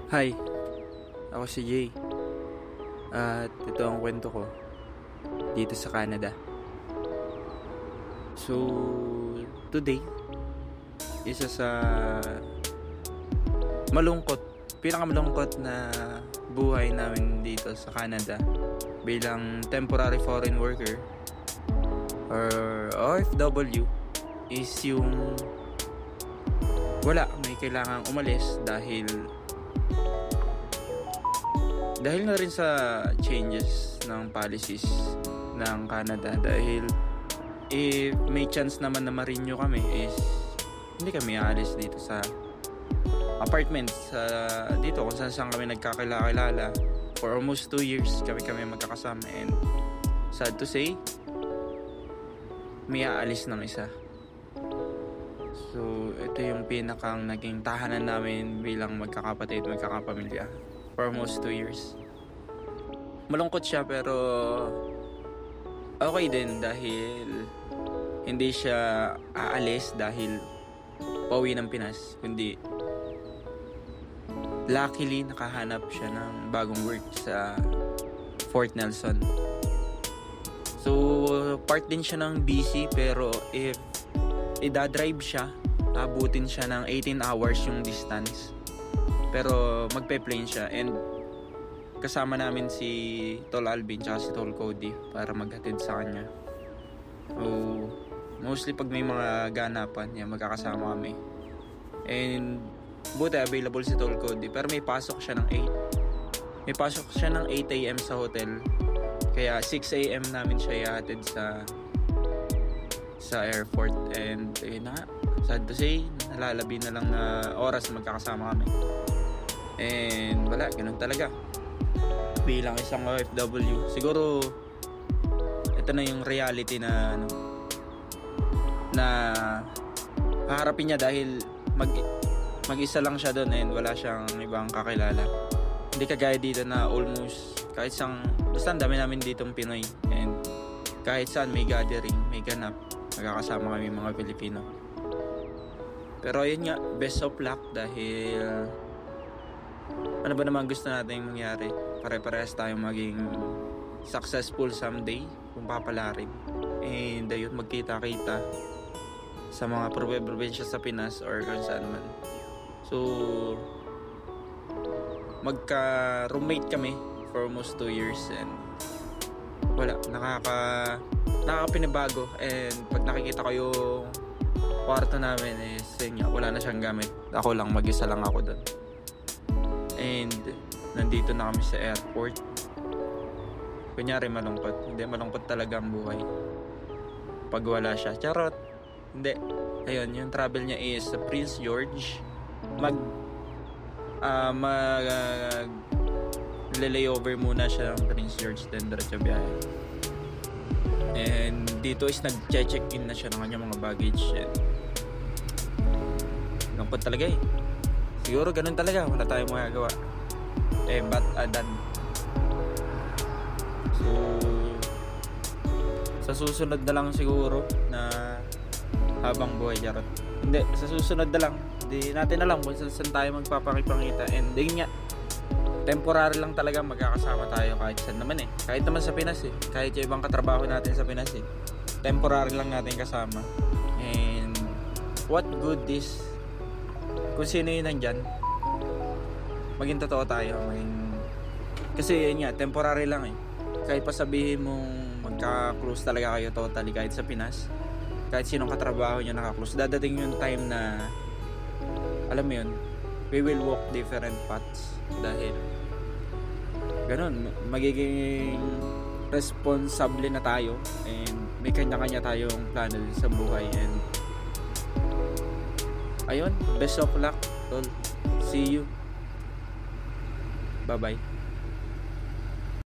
Hi, ako si Jay. At ito ang kwento ko dito sa Canada. So, today, isa sa pinakamalungkot na buhay namin dito sa Canada bilang temporary foreign worker or OFW is yung may kailangang umalis dahil na rin sa changes ng policies ng Canada. Dahil if may chance naman na ma-renew kami is hindi kami aalis dito sa apartments dito kung saan kami nagkakilala for almost 2 years kami magkakasama, and sad to say may aalis ng isa. So ito yung pinakang naging tahanan namin bilang magkakapatid, magkakapamilya for almost 2 years. Malungkot siya pero okay din dahil hindi siya aalis dahil pauwi ng Pinas, kundi luckily nakahanap siya ng bagong work sa Fort Nelson. So part din siya ng BC, pero if idadrive siya, abutin siya ng 18 hours yung distance. Pero magpe-plane siya, and kasama namin si Tol Alvin tsaka si Tol Cody para maghatid sa kanya. So mostly pag may mga ganapan yan, magkakasama kami. And buti available si Tol Cody, pero may pasok siya ng 8. May pasok siya ng 8 AM sa hotel, kaya 6 AM namin siya ihatid sa airport. And ayun na nga, sad to say, nalalabi na lang na oras magkakasama kami. And wala, ganun talaga bilang isang OFW. Siguro ito na yung reality na haharapin niya dahil mag-isa lang siya doon and wala siyang ibang kakilala. Hindi kagaya dito na almost basta ang dami namin ditong Pinoy, and kahit saan may gathering, may ganap, magkakasama kami mga Pilipino. Pero ayun nga, best of luck dahil ano ba naman gusto natin mangyari? Pare-parehas tayong maging successful someday kung papalarin. And ayun, magkita-kita sa mga probinsya sa Pinas or kung saan man. So magka-roommate kami for almost 2 years, and wala, nakakapinibago. And pag nakikita ko yung kwarto namin is wala na siyang gamit. Ako lang, mag-isa lang ako doon. And nandito na kami sa airport. Kunyari malungkot. Hindi, malungkot talaga ang buhay pag wala siya. Charot. Hindi. Ayun, yung travel niya is sa Prince George. Layover muna siya ng Prince George, then diretso biyahe. And dito is nag-check-in na siya ng kanyang mga baggage. Lungkot talaga eh. Siguro ganun talaga, wala tayong magagawa. But done. So sa susunod na lang siguro na habang buhay, charot. Hindi, sa susunod na lang. Hindi natin alam kung saan tayo magpapakipangita. And yun nga, temporary lang talaga magkakasama tayo kahit saan naman eh. Kahit naman sa Pinas eh. Kahit yung ibang katrabaho natin sa Pinas eh. Temporary lang natin kasama. And what good is kung sino yun nandyan, maging totoo tayo. Kasi yun nga, temporary lang eh. Kahit pa sabihin mong magka-close talaga kayo totally kahit sa Pinas, kahit sinong katrabaho nyo naka-close, dadating yung time na alam mo yun, we will walk different paths. Dahil ganun, magiging responsable na tayo, and may kanya-kanya tayong plano sa buhay. And ayun, best of luck, tol. See you. Bye-bye.